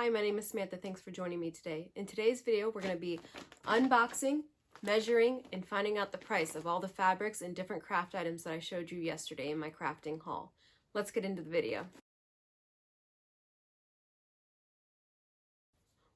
Hi, my name is Samantha. Thanks for joining me today. In today's video, we're going to be unboxing, measuring, and finding out the price of all the fabrics and different craft items that I showed you yesterday in my crafting haul. Let's get into the video.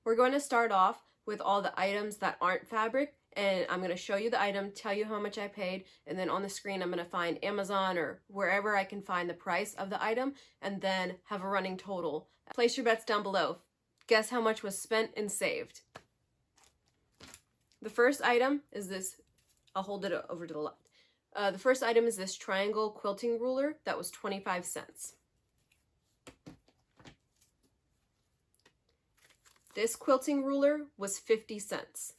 We're going to start off with all the items that aren't fabric, and I'm going to show you the item, tell you how much I paid, and then on the screen I'm going to find Amazon or wherever I can find the price of the item, and then have a running total. Place your bets down below. Guess how much was spent and saved. The first item is this. I'll hold it over to the left. The first item is this triangle quilting ruler that was 25 cents. This quilting ruler was 50 cents.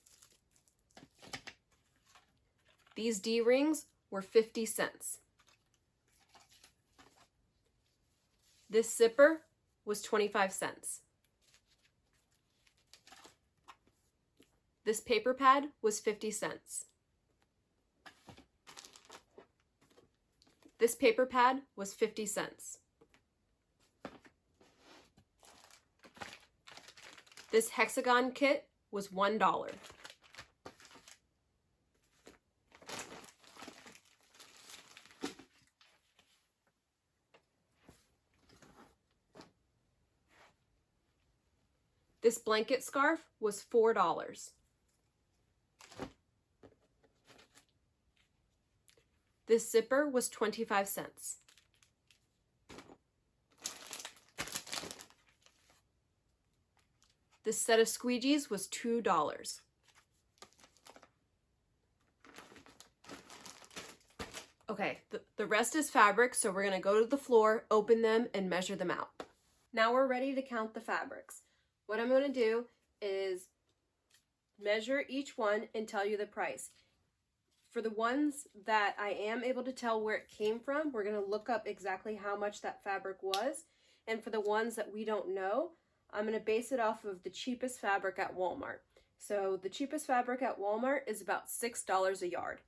These D-rings were 50 cents. This zipper was 25 cents. This paper pad was 50 cents. This paper pad was 50 cents. This hexagon kit was $1. This blanket scarf was $4. This zipper was 25 cents. This set of squeegees was $2. Okay, the rest is fabric, so we're gonna go to the floor, open them, and measure them out. Now we're ready to count the fabrics. What I'm gonna do is measure each one and tell you the price. For the ones that I am able to tell where it came from, we're going to look up exactly how much that fabric was. And for the ones that we don't know, I'm going to base it off of the cheapest fabric at Walmart. So the cheapest fabric at Walmart is about $6 a yard.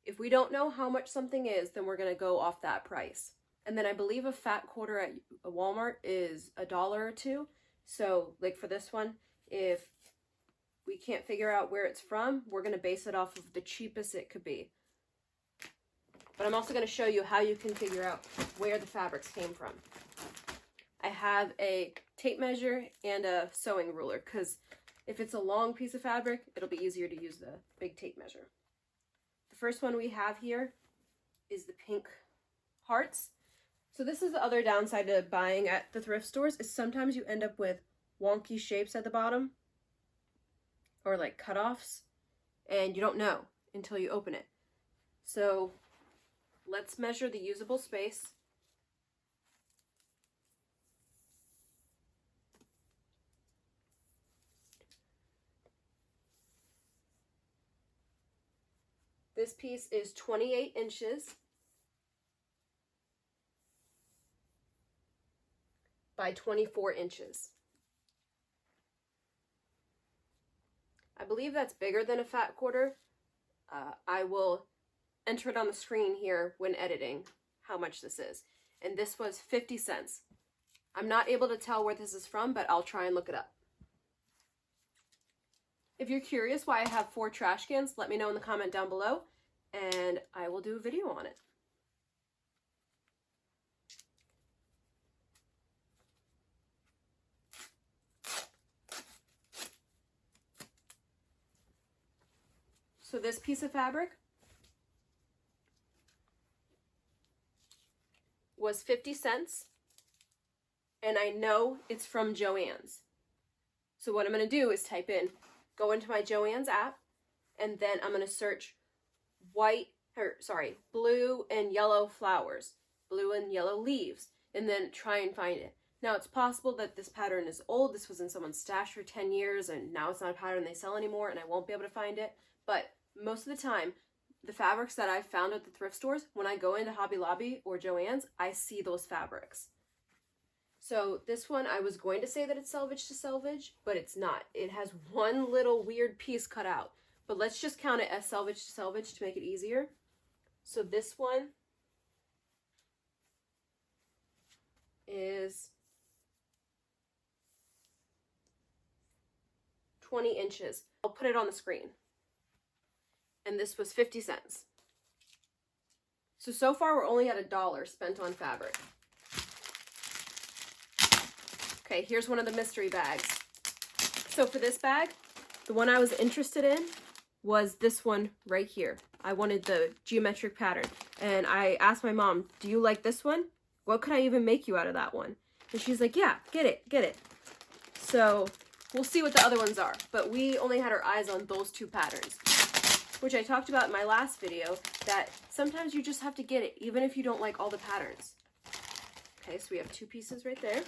If we don't know how much something is, then we're going to go off that price. And then I believe a fat quarter at Walmart is $1 or $2. So like for this one, if we can't figure out where it's from, we're going to base it off of the cheapest it could be. But I'm also going to show you how you can figure out where the fabrics came from. I have a tape measure and a sewing ruler, because if it's a long piece of fabric, it'll be easier to use the big tape measure. The first one we have here is the pink hearts. So this is the other downside to buying at the thrift stores, is sometimes you end up with wonky shapes at the bottom, or like cutoffs, and you don't know until you open it. So let's measure the usable space. This piece is 28 inches by 24 inches. I believe that's bigger than a fat quarter. I will enter it on the screen here when editing how much this is. And this was 50 cents. I'm not able to tell where this is from, but I'll try and look it up. If you're curious why I have 4 trash cans, let me know in the comment down below, and I will do a video on it. So this piece of fabric was 50 cents, and I know it's from Joann's. So what I'm going to do is go into my Joann's app, and then I'm going to search blue and yellow flowers, blue and yellow leaves, and then try and find it. Now it's possible that this pattern is old. This was in someone's stash for 10 years, and now it's not a pattern they sell anymore, and I won't be able to find it. But most of the time, the fabrics that I found at the thrift stores, when I go into Hobby Lobby or Joann's, I see those fabrics. So this one, I was going to say that it's selvage to selvage, but it's not. It has one little weird piece cut out. But let's just count it as selvage to selvage to make it easier. So this one is 20 inches. I'll put it on the screen. And this was 50 cents. So far we're only at $1 spent on fabric. Okay, here's one of the mystery bags. So for this bag, the one I was interested in was this one right here. I wanted the geometric pattern. And I asked my mom, do you like this one? What could I even make you out of that one? And she's like, yeah, get it. So we'll see what the other ones are. But we only had our eyes on those two patterns, which I talked about in my last video, that sometimes you just have to get it, even if you don't like all the patterns. Okay, so we have 2 pieces right there.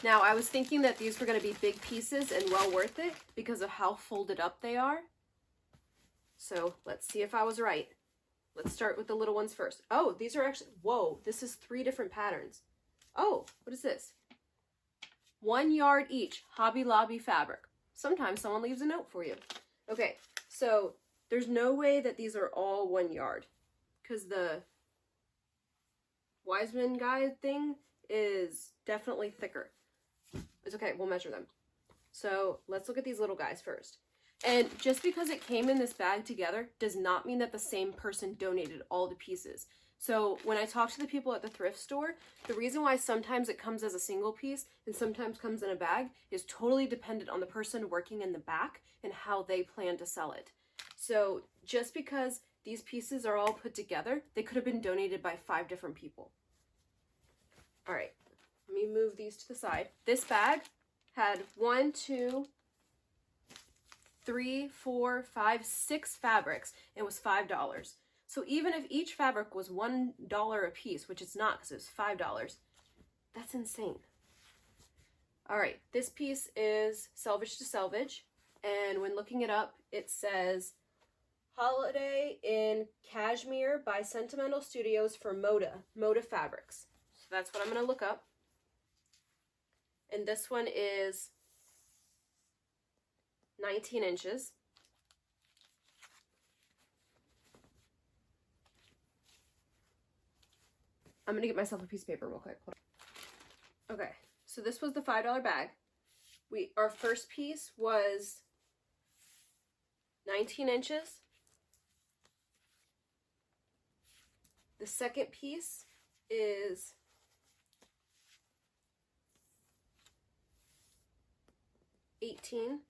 Now, I was thinking that these were going to be big pieces and well worth it because of how folded up they are. So let's see if I was right. Let's start with the little ones first. Oh, these are actually, whoa, this is 3 different patterns. Oh, what is this? 1 yard each, Hobby Lobby fabric. Sometimes someone leaves a note for you. Okay, so there's no way that these are all 1 yard because the Wiseman guide thing is definitely thicker. It's okay, we'll measure them. So let's look at these little guys first. And just because it came in this bag together does not mean that the same person donated all the pieces. So when I talk to the people at the thrift store, the reason why sometimes it comes as a single piece and sometimes comes in a bag is totally dependent on the person working in the back and how they plan to sell it. So just because these pieces are all put together, they could have been donated by 5 different people. All right, let me move these to the side. This bag had 1, 2, 3, 4, 5, 6 fabrics and was $5. So even if each fabric was $1 a piece, which it's not because it's $5, that's insane. All right, this piece is selvage to selvage. And when looking it up, it says Holiday in Cashmere by Sentimental Studios for Moda Fabrics. So that's what I'm going to look up. And this one is 19 inches. I'm going to get myself a piece of paper real quick. Okay, so this was the $5 bag. Our first piece was 19 inches. The second piece is 18.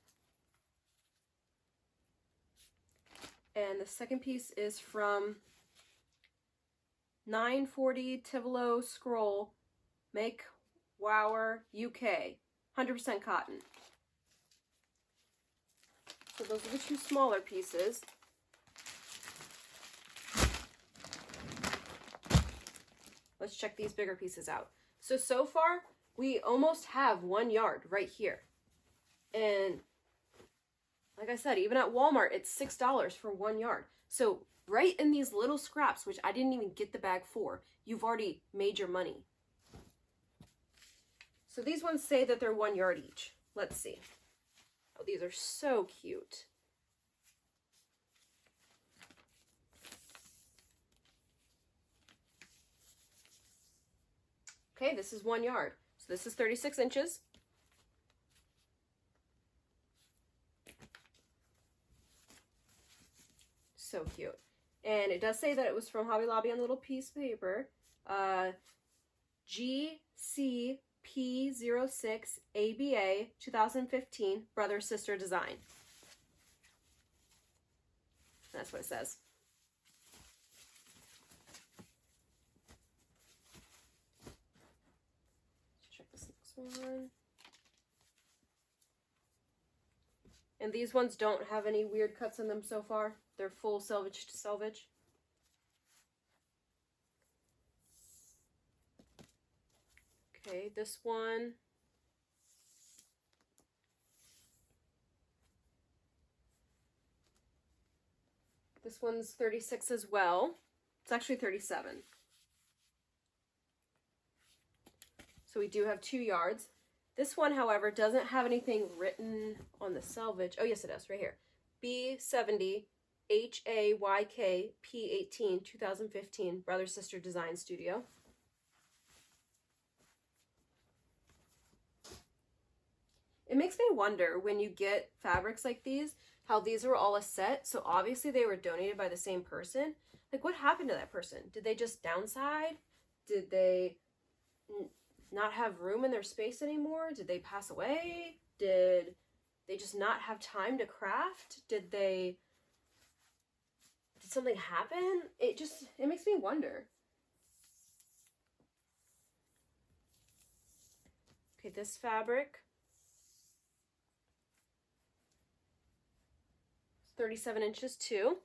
And the second piece is from 940 Tivolo Scroll, Make Wower, UK, 100% cotton. So those are the 2 smaller pieces. Let's check these bigger pieces out. So far, we almost have 1 yard right here. And like I said, even at Walmart, it's $6 for 1 yard. So right in these little scraps, which I didn't even get the bag for, you've already made your money. So these ones say that they're 1 yard each. Let's see. Oh, these are so cute. Okay, this is 1 yard. So this is 36 inches. So cute. And it does say that it was from Hobby Lobby on a little piece of paper. GCP06 ABA 2015 Brother Sister Design. That's what it says. Let's check this next one. And these ones don't have any weird cuts in them so far. They're full selvage to selvage. Okay, this one. This one's 36 as well. It's actually 37. So we do have 2 yards. This one, however, doesn't have anything written on the selvage. Oh, yes, it does, right here. B70 HAYK P18 2015 Brother Sister Design Studio. makes me wonder when you get fabrics like these, how these are all a set. So obviously they were donated by the same person. Like, what happened to that person? Did they just downside? Did they not have room in their space anymore? Did they pass away? Did they just not have time to craft? Did something happen? It makes me wonder. Okay, this fabric, 37 inches too.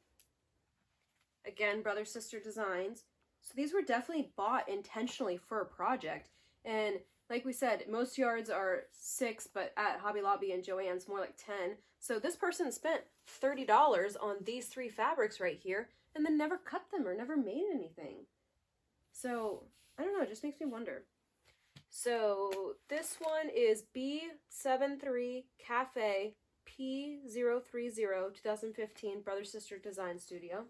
Again, brother sister designs. So these were definitely bought intentionally for a project. And like we said, most yards are 6, but at Hobby Lobby and Joann's more like 10. So this person spent $30 on these 3 fabrics right here and then never cut them or never made anything. So I don't know, it just makes me wonder. So this one is B73 Cafe P030 2015 Brother Sister Design Studio.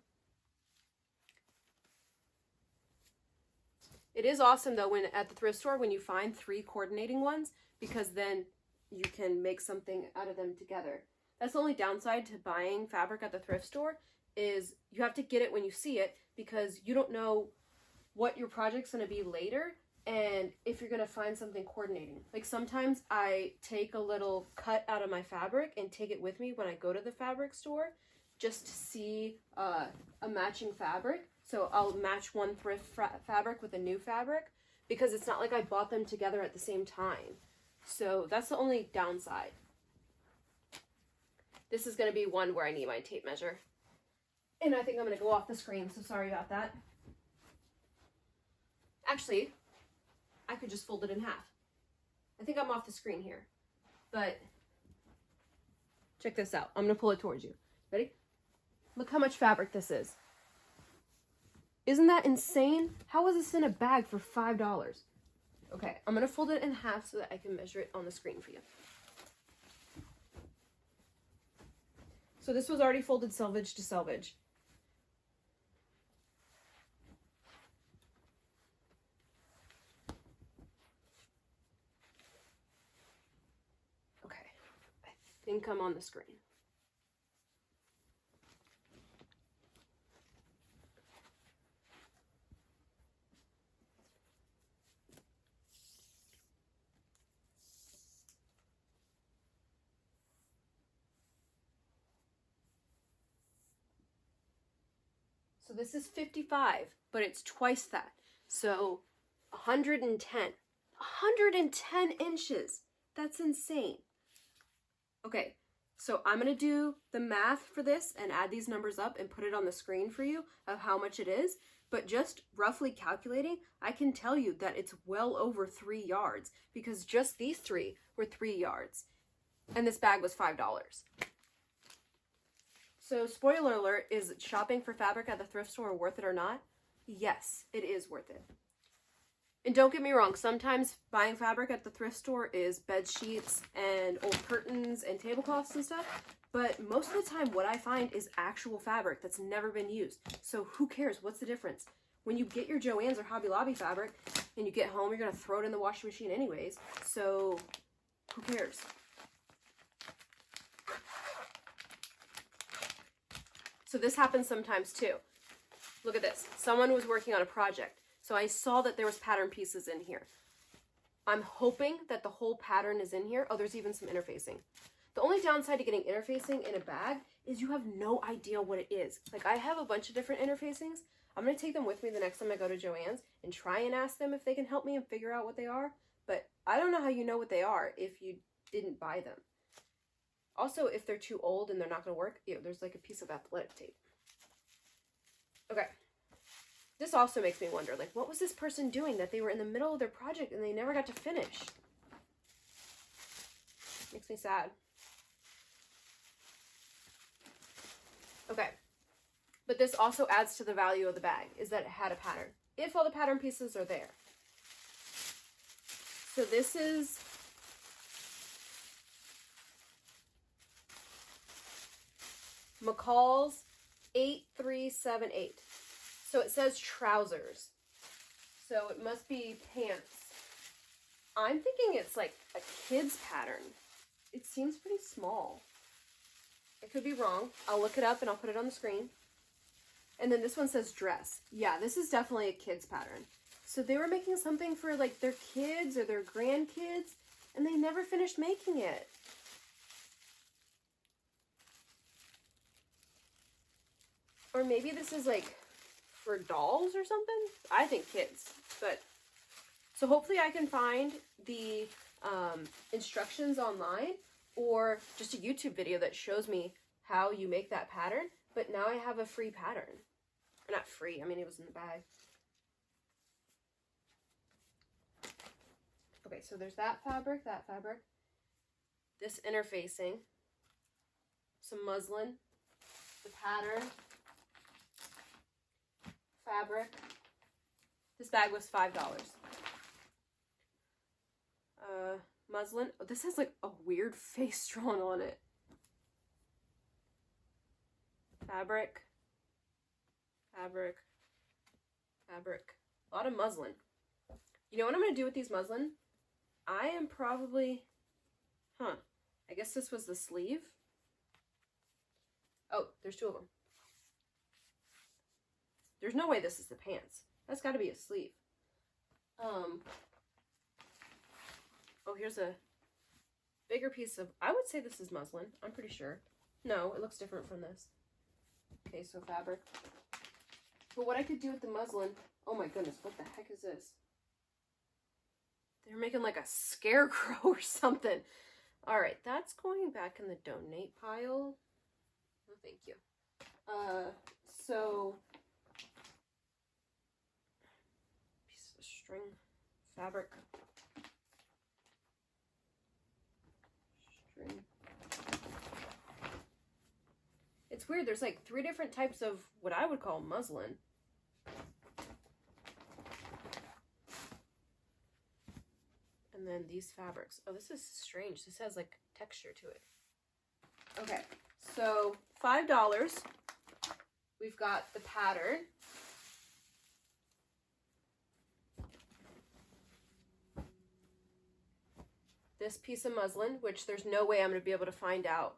It is awesome though when at the thrift store when you find 3 coordinating ones, because then you can make something out of them together. That's the only downside to buying fabric at the thrift store, is you have to get it when you see it, because you don't know what your project's going to be later and if you're going to find something coordinating. Like sometimes I take a little cut out of my fabric and take it with me when I go to the fabric store just to see a matching fabric. So I'll match one thrift fabric with a new fabric, because it's not like I bought them together at the same time. So that's the only downside. This is going to be one where I need my tape measure. And I think I'm going to go off the screen, so sorry about that. Actually, I could just fold it in half. I think I'm off the screen here. But check this out. I'm going to pull it towards you. Ready? Look how much fabric this is. Isn't that insane? How was this in a bag for $5? Okay, I'm going to fold it in half so that I can measure it on the screen for you. So this was already folded selvage to selvage. Okay, I think I'm on the screen. So this is 55, but it's twice that. So 110. 110 inches. That's insane. Okay, so I'm going to do the math for this and add these numbers up and put it on the screen for you of how much it is. But just roughly calculating, I can tell you that it's well over 3 yards, because just these 3 were 3 yards. And this bag was $5. So spoiler alert, is shopping for fabric at the thrift store worth it or not? Yes, it is worth it. And don't get me wrong, sometimes buying fabric at the thrift store is bed sheets and old curtains and tablecloths and stuff, but most of the time what I find is actual fabric that's never been used. So who cares? What's the difference? When you get your Joann's or Hobby Lobby fabric and you get home, you're going to throw it in the washing machine anyways, so who cares? So this happens sometimes too. Look at this. Someone was working on a project. So I saw that there was pattern pieces in here. I'm hoping that the whole pattern is in here. Oh, there's even some interfacing. The only downside to getting interfacing in a bag is you have no idea what it is. Like, I have a bunch of different interfacings. I'm going to take them with me the next time I go to Joann's and try and ask them if they can help me and figure out what they are. But I don't know how you know what they are if you didn't buy them. Also, if they're too old and they're not going to work, there's like a piece of athletic tape. Okay. This also makes me wonder, like, what was this person doing that they were in the middle of their project and they never got to finish? Makes me sad. Okay. But this also adds to the value of the bag, is that it had a pattern. If all the pattern pieces are there. So this is McCall's 8378. So it says trousers. So it must be pants. I'm thinking it's like a kid's pattern. seems pretty small. I could be wrong. I'll look it up and I'll put it on the screen. And then this one says dress. Yeah, this is definitely a kid's pattern. So they were making something for like their kids or their grandkids, and they never finished making it. Or maybe this is like for dolls or something? I think kids, but so hopefully I can find the instructions online or just a YouTube video that shows me how you make that pattern. But now I have a free pattern. Or not free, I mean it was in the bag. Okay, so there's that fabric, this interfacing, some muslin, the pattern, fabric. This bag was $5. Muslin. Oh, this has like a weird face drawn on it. Fabric, fabric, fabric. A lot of muslin. You know what I'm going to do with these muslin? I am probably, I guess this was the sleeve. Oh, there's two of them. There's no way this is the pants. That's got to be a sleeve. Oh, here's a bigger piece of, I would say this is muslin. I'm pretty sure. No, it looks different from this. Okay, so fabric. But what I could do with the muslin, oh my goodness, what the heck is this? They're making like a scarecrow or something. All right, that's going back in the donate pile. No, thank you. So, piece of string, fabric. String. It's weird, there's like 3 different types of what I would call muslin. And then these fabrics. Oh, this is strange. This has like texture to it. Okay, so $5. We've got the pattern. This piece of muslin, which there's no way I'm going to be able to find out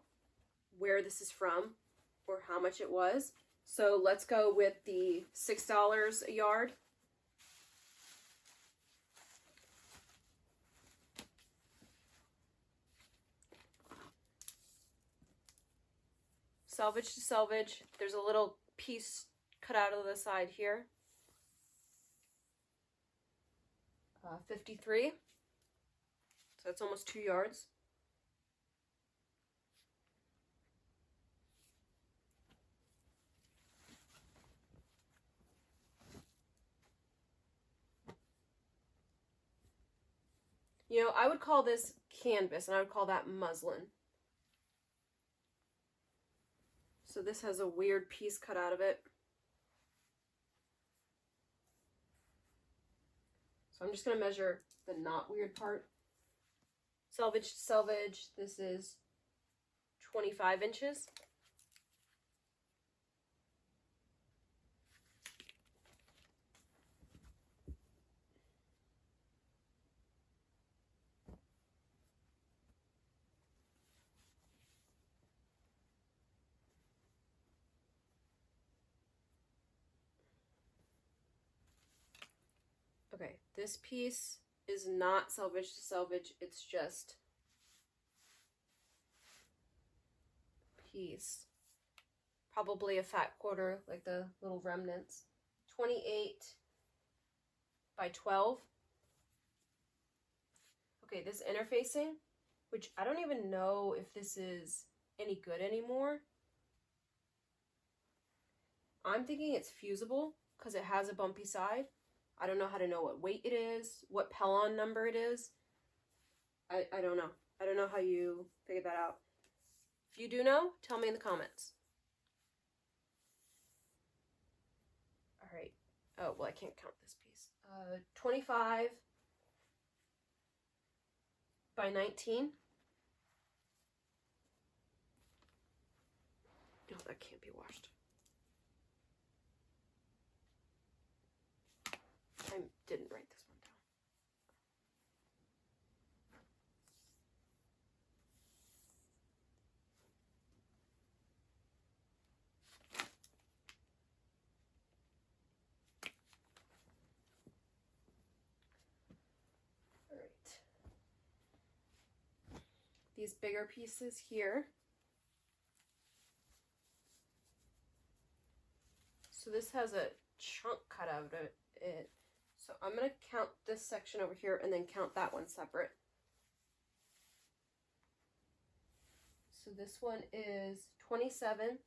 where this is from or how much it was. So let's go with the $6 a yard. Selvage to selvage. There's a little piece cut out of the side here. 53. So that's almost 2 yards. You know, I would call this canvas and I would call that muslin. So this has a weird piece cut out of it. So I'm just going to measure the not weird part. Selvage to selvage, this is 25 inches. Okay, this piece is not selvage to selvage, it's just a piece. Probably a fat quarter, like the little remnants. 28 by 12. Okay, this interfacing, which I don't even know if this is any good anymore. I'm thinking it's fusible because it has a bumpy side. I don't know how to know what weight it is, what Pellon number it is. I don't know. I don't know how you figure that out. If you do know, tell me in the comments. All right. Oh, well, I can't count this piece. 25 by 19. No, that can't be washed. I didn't write this one down. these bigger pieces here. So this has a chunk cut out of it. So I'm going to count this section over here and then count that one separate. So this one is 27.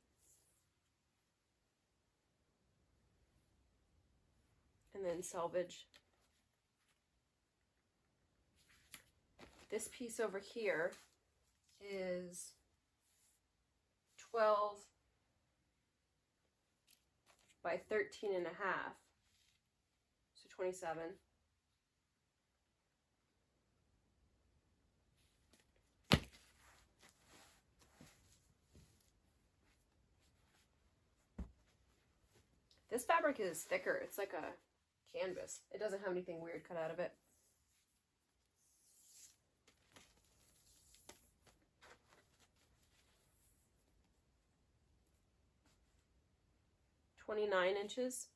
And then salvage. This piece over here is 12 by 13 and a half. So 27. This fabric is thicker. It's like a canvas. It doesn't have anything weird cut out of it. "29 inches.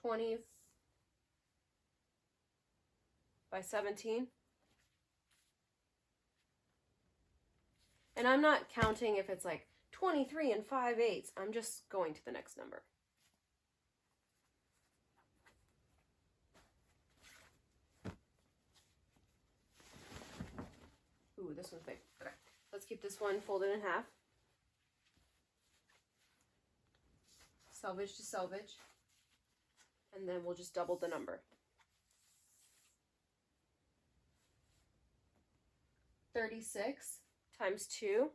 "20 by 17. And I'm not counting if it's like 23 and 5/8. I'm just going to the next number. Ooh, this one's big. Okay, let's keep this one folded in half. Selvage to selvage. And then we'll just double the number. 36 times 2.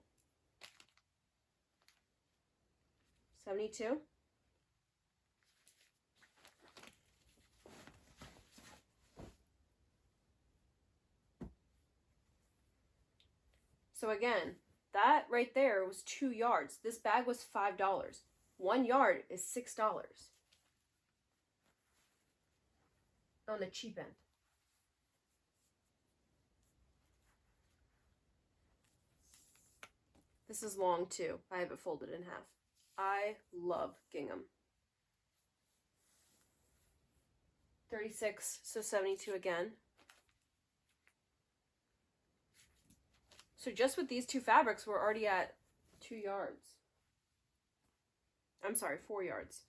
72. So again, that right there was 2 yards. This bag was $5. 1 yard is $6. On the cheap end. This is long too. I have it folded in half. I love gingham. 36, so 72 again. So just with these two fabrics, we're already at 2 yards. I'm sorry, 4 yards.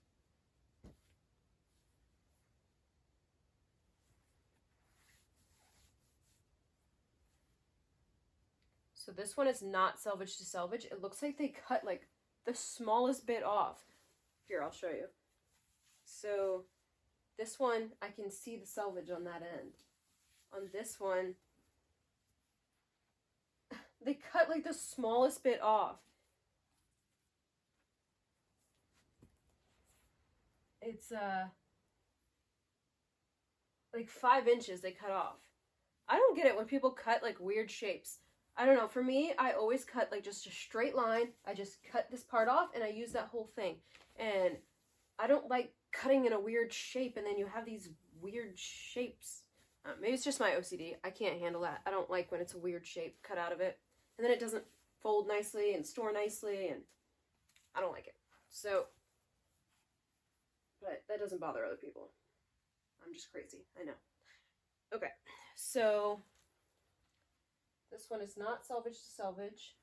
So this one is not selvage to selvage. It looks like they cut like the smallest bit off. Here, I'll show you. So this one, I can see the selvage on that end. On this one, they cut like the smallest bit off. It's like 5 inches they cut off. I don't get it when people cut like weird shapes. I don't know. For me, I always cut like just a straight line. I just cut this part off and I use that whole thing. And I don't like cutting in a weird shape and then you have these weird shapes. Maybe it's just my OCD. I can't handle that. I don't like when it's a weird shape cut out of it. And then it doesn't fold nicely and store nicely, and I don't like it. So, but that doesn't bother other people. I'm just crazy. I know. Okay, so this one is not selvage to selvage.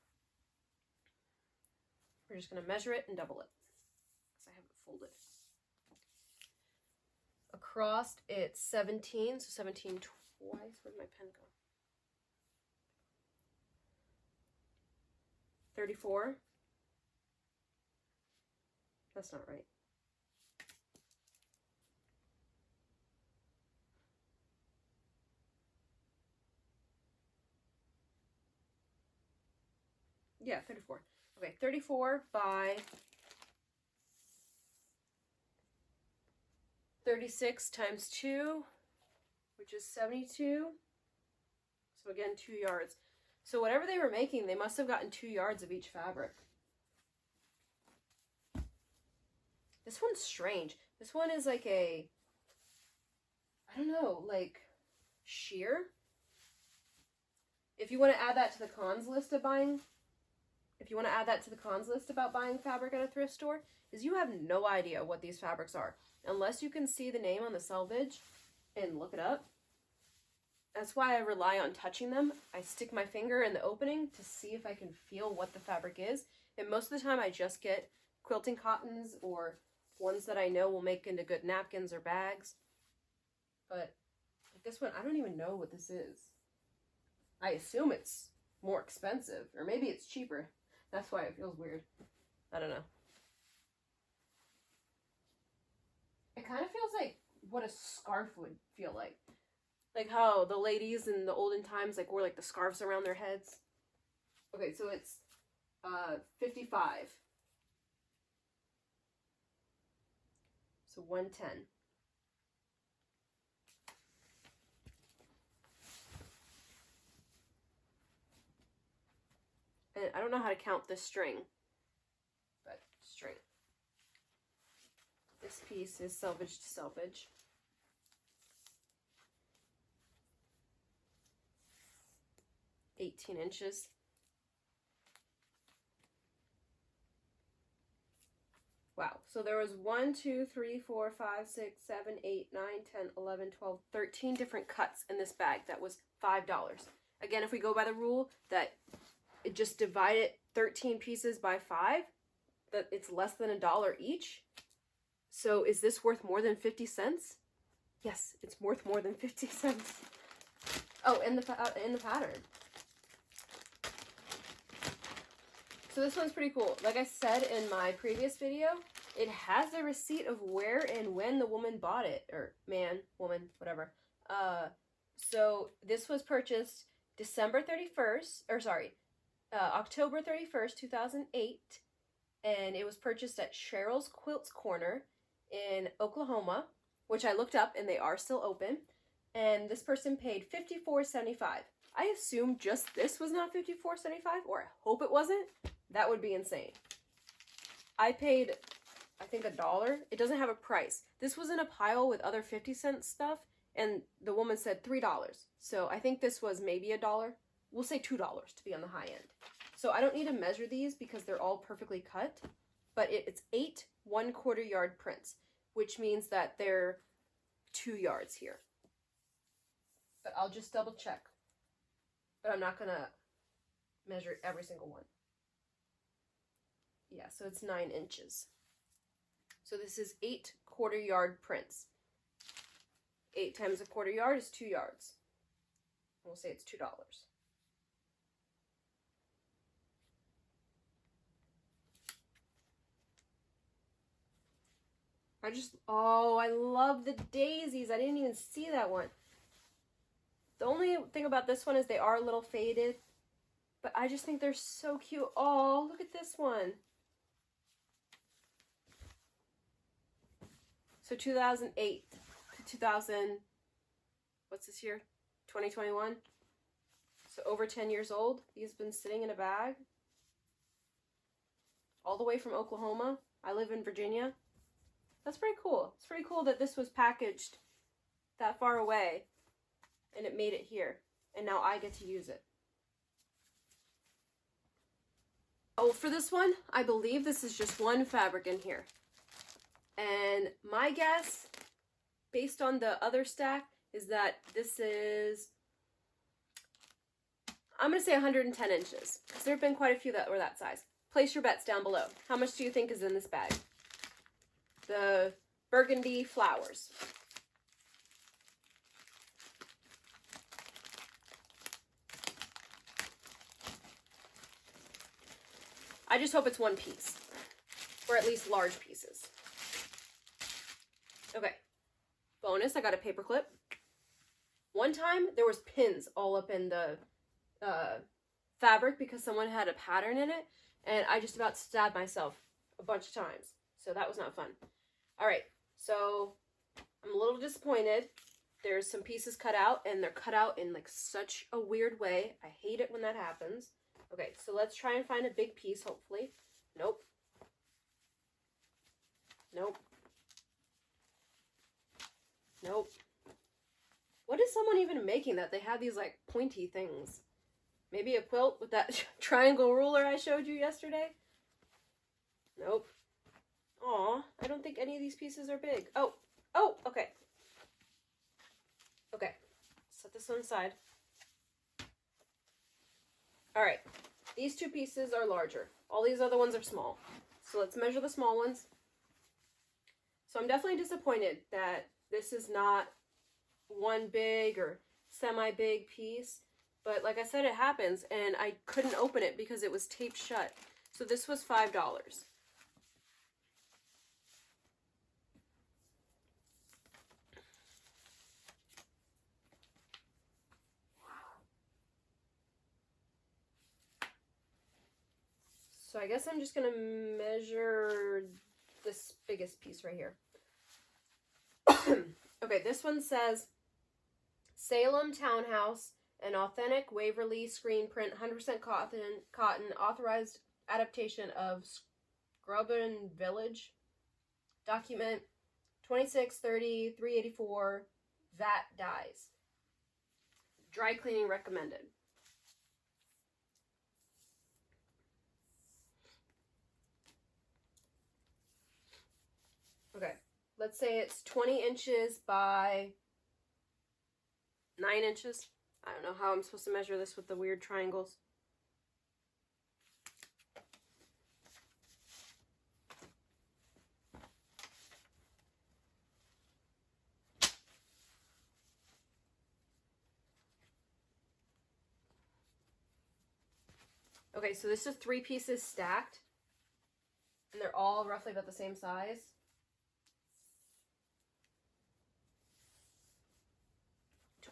We're just going to measure it and double it because I have it folded. Across it's 17, so 17 twice. Where'd my pen go? 34. That's not right. Yeah, 34. Okay, 34 by 36 times 2, which is 72. So again, 2 yards. So whatever they were making, they must have gotten 2 yards of each fabric. This one's strange. This one is like a, I don't know, like sheer. if you want to add that to the cons list of buying, if you want to add that to the cons list about buying fabric at a thrift store, is you have no idea what these fabrics are. Unless you can see the name on the selvage and look it up. That's why I rely on touching them. I stick my finger in the opening to see if I can feel what the fabric is. And most of the time I just get quilting cottons or ones that I know will make into good napkins or bags. But like this one, I don't even know what this is. I assume it's more expensive, or maybe it's cheaper. That's why it feels weird. I don't know. It kind of feels like what a scarf would feel like. Like how the ladies in the olden times like wore like the scarves around their heads. Okay, so it's 55. So 110. And I don't know how to count this string, but string. This piece is selvage to selvage. $18 inches. Wow. So there was 1, 2, 3, 4, 5, 6, 7, 8, 9, 10, 11, 12, 13 different cuts in this bag. That was $5. Again, if we go by the rule that it just divided 13 pieces by 5, that it's less than $1 each. So is this worth more than 50 cents? Yes, it's worth more than 50 cents. Oh, and the pattern. So this one's pretty cool. Like I said in my previous video, it has a receipt of where and when the woman bought it, or man, woman, whatever. So this was purchased October 31st, 2008, and it was purchased at Cheryl's Quilts Corner in Oklahoma, which I looked up and they are still open, and this person paid $54.75. I assume just this was not $54.75, or I hope it wasn't. That would be insane. I paid, I think, $1. It doesn't have a price. This was in a pile with other 50-cent stuff, and the woman said $3. So I think this was maybe $1. We'll say $2 to be on the high end. So I don't need to measure these because they're all perfectly cut, but it's 8 1/4 yard prints, which means that they're 2 yards here. But I'll just double check. But I'm not gonna measure every single one. Yeah, so it's 9 inches. So this is 8 1/4 yard prints. 8 times a 1/4 yard is 2 yards. We'll say it's $2. I love the daisies. I didn't even see that one. The only thing about this one is they are a little faded, but I just think they're so cute. Oh, look at this one. So 2008 to 2000, what's this year? 2021. So over 10 years old. These have been sitting in a bag. All the way from Oklahoma. I live in Virginia. That's pretty cool. It's pretty cool that this was packaged that far away and it made it here. And now I get to use it. Oh, for this one, I believe this is just one fabric in here. And my guess, based on the other stack, is that this is, I'm going to say 110 inches. Because there have been quite a few that were that size. Place your bets down below. How much do you think is in this bag? The burgundy flowers. I just hope it's one piece. Or at least large pieces. Okay. Bonus, I got a paper clip. One time, there was pins all up in the fabric because someone had a pattern in it. And I just about stabbed myself a bunch of times. So that was not fun. All right. So I'm a little disappointed. There's some pieces cut out, and they're cut out in like such a weird way. I hate it when that happens. Okay, so let's try and find a big piece, hopefully. Nope. Nope. Nope. What is someone even making that they have these like pointy things? Maybe a quilt with that triangle ruler I showed you yesterday? Nope. Aw, I don't think any of these pieces are big. Oh, okay. Okay, set this one aside. All right, these two pieces are larger. All these other ones are small. So let's measure the small ones. So I'm definitely disappointed that this is not one big or semi-big piece. But like I said, it happens, and I couldn't open it because it was taped shut. So this was $5. So I guess I'm just going to measure this biggest piece right here. Okay, this one says Salem Townhouse, an authentic Waverly screen print, 100% cotton, authorized adaptation of Scrubbin Village. Document 2630-384, VAT dyes. Dry cleaning recommended. Okay, let's say it's 20 inches by 9 inches. I don't know how I'm supposed to measure this with the weird triangles. Okay, so this is 3 pieces stacked, and they're all roughly about the same size.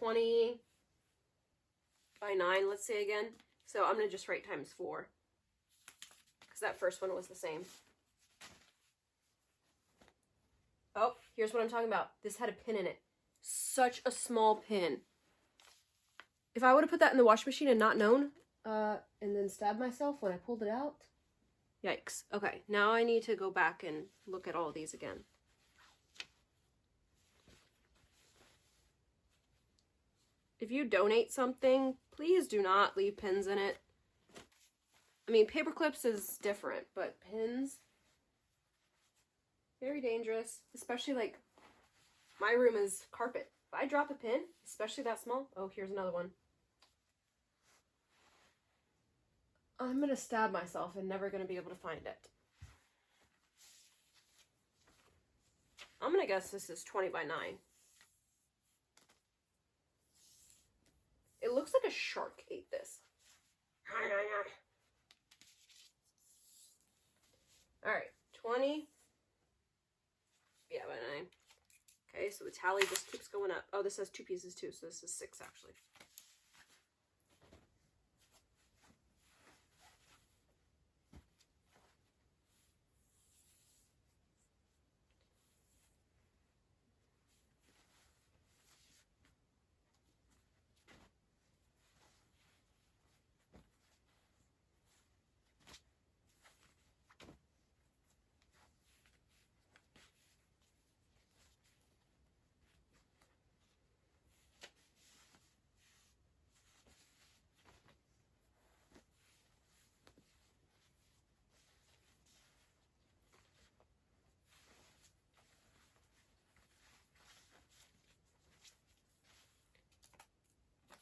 $20 by 9, let's say again. So I'm going to just write times 4, because that first one was the same. Oh, here's what I'm talking about. This had a pin in it. Such a small pin. If I would have put that in the washing machine and not known, and then stabbed myself when I pulled it out, yikes. Okay, now I need to go back and look at all of these again. If you donate something, please do not leave pins in it. I mean, paper clips is different, but pins, very dangerous. Especially, like, my room is carpet. If I drop a pin, especially that small, oh, here's another one. I'm going to stab myself and never going to be able to find it. I'm going to guess this is 20 by 9. It looks like a shark ate this. Alright, 20. Yeah, by 9. Okay, so the tally just keeps going up. Oh, this has 2 pieces too, so this is 6 actually.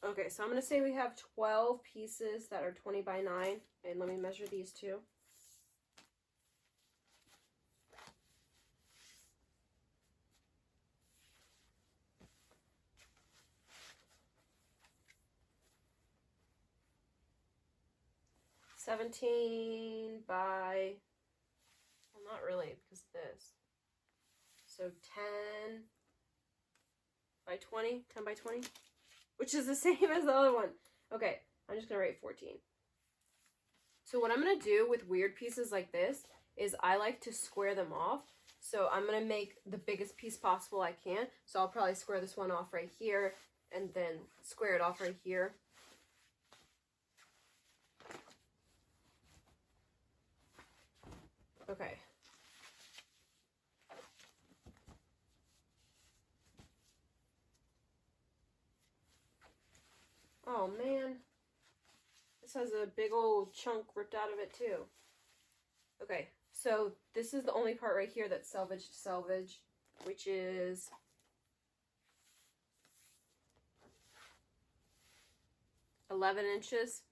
Okay, so I'm going to say we have 12 pieces that are 20 by 9. And let me measure these two. $17 by, well, not really, because of this. So 10 by 20, 10 by 20, which is the same as the other one. Okay, I'm just going to write 14. So what I'm going to do with weird pieces like this is I like to square them off. So I'm going to make the biggest piece possible I can. So I'll probably square this one off right here and then square it off right here. Okay. Oh, man. This has a big old chunk ripped out of it too. Okay, so this is the only part right here that's selvage to selvage, which is 11 inches.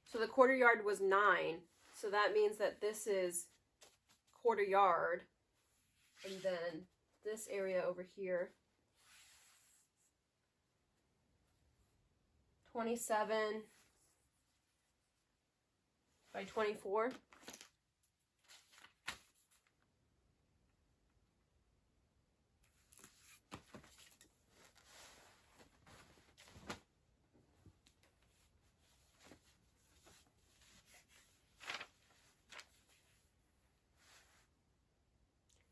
So the quarter yard was 9, so that means that this is quarter yard, and then this area over here, 27 by 24.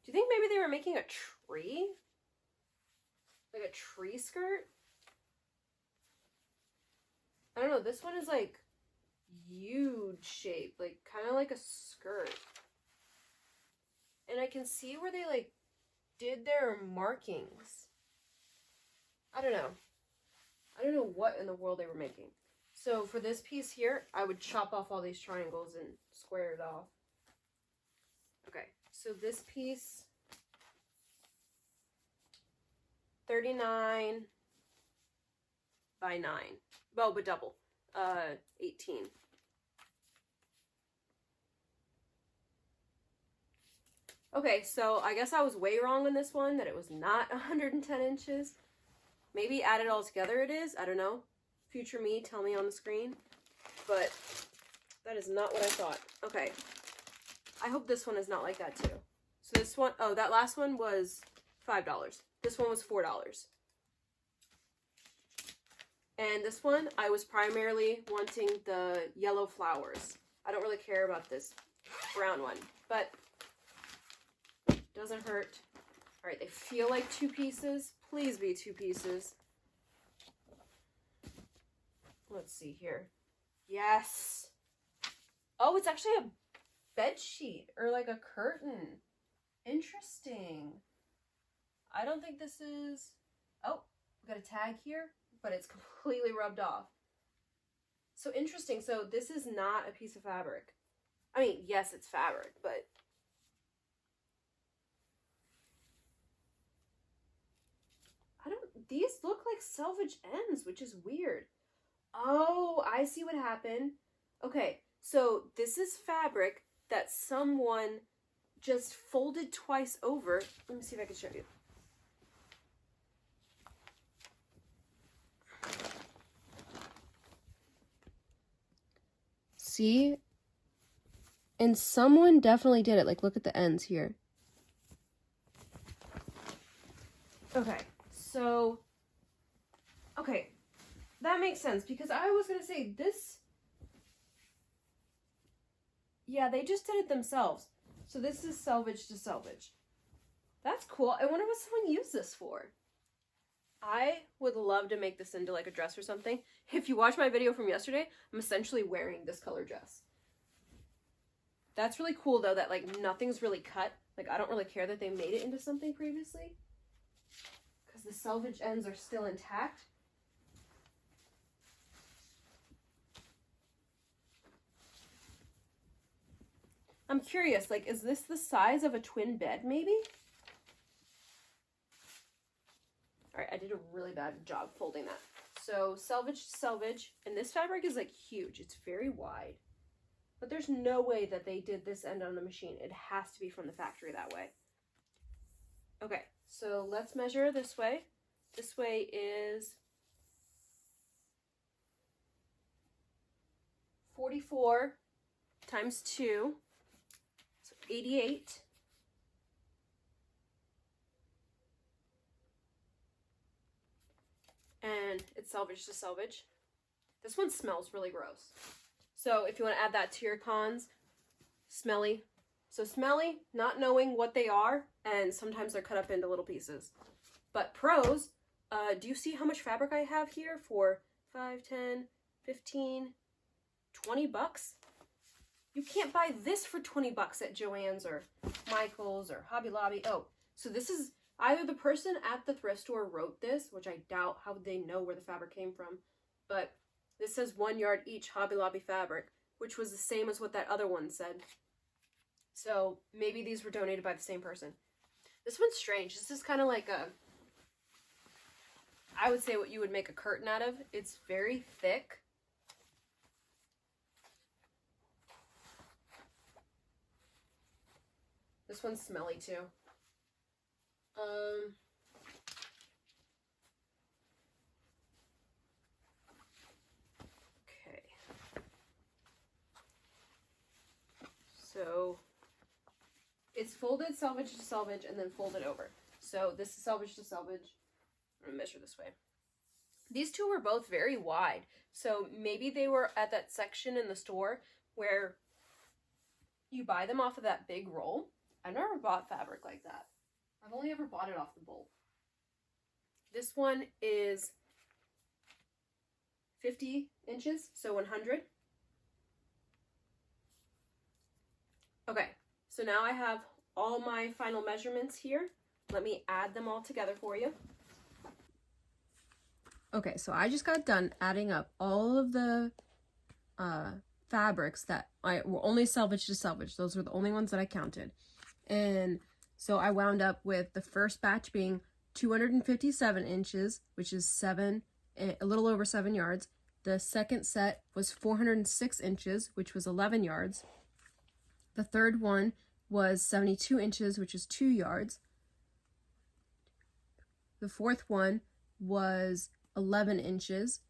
Do you think maybe they were making a tree? Like a tree skirt? I don't know, this one is like huge shape, like kind of like a skirt. And I can see where they like did their markings. I don't know. I don't know what in the world they were making. So for this piece here, I would chop off all these triangles and square it off. Okay, so this piece, 39 by 9. Well, but double. 18. Okay, so I guess I was way wrong on this one, that it was not 110 inches. Maybe add it all together it is. I don't know. Future me, tell me on the screen. But that is not what I thought. Okay. I hope this one is not like that too. So this one, oh, that last one was $5. This one was $4. And this one, I was primarily wanting the yellow flowers. I don't really care about this brown one, but it doesn't hurt. All right, they feel like 2 pieces. Please be 2 pieces. Let's see here. Yes. Oh, it's actually a bed sheet or like a curtain. Interesting. I don't think this is... Oh, we got a tag here, but it's completely rubbed off. So interesting. So this is not a piece of fabric. I mean, yes, it's fabric, but... These look like selvage ends, which is weird. Oh, I see what happened. Okay, so this is fabric that someone just folded twice over. Let me see if I can show you. See? And someone definitely did it. Like, look at the ends here. Okay, so, okay, that makes sense because I was going to say this, yeah, they just did it themselves. So this is selvage to selvage. That's cool. I wonder what someone used this for. I would love to make this into like a dress or something. If you watch my video from yesterday, I'm essentially wearing this color dress. That's really cool though that like nothing's really cut. Like I don't really care that they made it into something previously. Because the selvage ends are still intact. I'm curious, like, is this the size of a twin bed, maybe? All right, I did a really bad job folding that. So, selvage to selvage, and this fabric is, like, huge. It's very wide. But there's no way that they did this end on the machine. It has to be from the factory that way. Okay, so let's measure this way. This way is 44 times 2. 88. And it's selvage to selvage. This one smells really gross. So if you want to add that to your cons, smelly. So smelly, not knowing what they are, and sometimes they're cut up into little pieces. But pros, do you see how much fabric I have here for 5, 10, 15, 20 bucks? You can't buy this for 20 bucks at Joann's or Michael's or Hobby Lobby. Oh, so this is Either the person at the thrift store wrote this, which I doubt. How would they know where the fabric came from? But this says 1 yard each Hobby Lobby fabric, which was the same as what that other one said. So maybe these were donated by the same person. This one's strange. This is kind of like I would say what you would make a curtain out of. It's very thick. This one's smelly too. Okay. So it's folded selvage to selvage and then folded over. So this is selvage to selvage. I'm gonna measure this way. These two were both very wide. So maybe they were at that section in the store where you buy them off of that big roll. I've never bought fabric like that. I've only ever bought it off the bolt. This one is 50 inches, so 100. Okay, so now I have all my final measurements here. Let me add them all together for you. Okay, so I just got done adding up all of the fabrics that were only salvage to salvage. Those were the only ones that I counted. And so I wound up with the first batch being 257 inches, which is a little over 7 yards. The second set was 406 inches, which was 11 yards. The third one was 72 inches, which is 2 yards. The fourth one was 11 inches.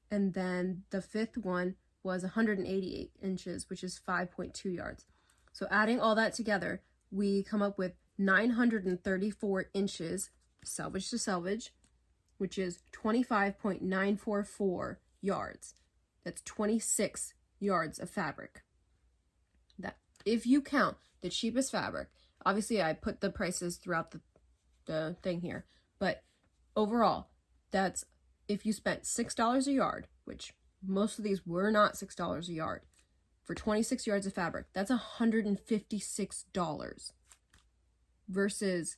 And then the fifth one was 188 inches, which is 5.2 yards. So adding all that together, we come up with 934 inches salvage to salvage, which is 25.944 yards. That's 26 yards of fabric. That, if you count the cheapest fabric, obviously I put the prices throughout the thing here, but overall, that's if you spent $6 a yard, which most of these were not $6 a yard, for 26 yards of fabric, that's $156 versus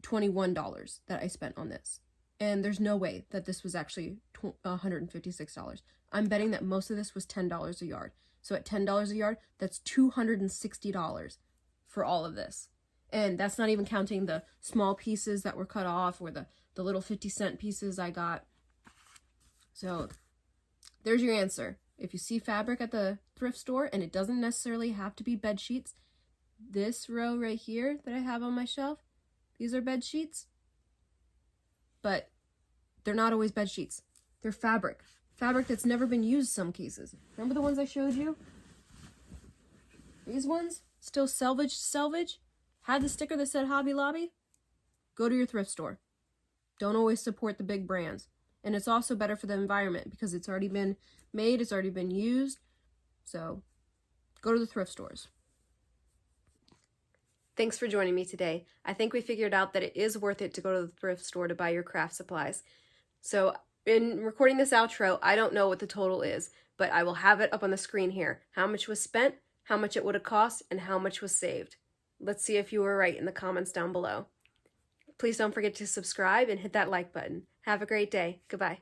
$21 that I spent on this. And there's no way that this was actually $156. I'm betting that most of this was $10 a yard. So at $10 a yard, that's $260 for all of this. And that's not even counting the small pieces that were cut off or the little 50-cent pieces I got. So there's your answer. If you see fabric at the thrift store, and it doesn't necessarily have to be bed sheets, this row right here that I have on my shelf, these are bed sheets, but they're not always bed sheets. They're fabric. Fabric that's never been used some cases. Remember the ones I showed you? These ones, still salvage to salvage, had the sticker that said Hobby Lobby. Go to your thrift store. Don't always support the big brands. And it's also better for the environment because it's already been made, it's already been used. So go to the thrift stores. Thanks for joining me today. I think we figured out that it is worth it to go to the thrift store to buy your craft supplies. So in recording this outro, I don't know what the total is, but I will have it up on the screen here. How much was spent, how much it would have cost, and how much was saved. Let's see if you were right in the comments down below. Please don't forget to subscribe and hit that like button. Have a great day. Goodbye.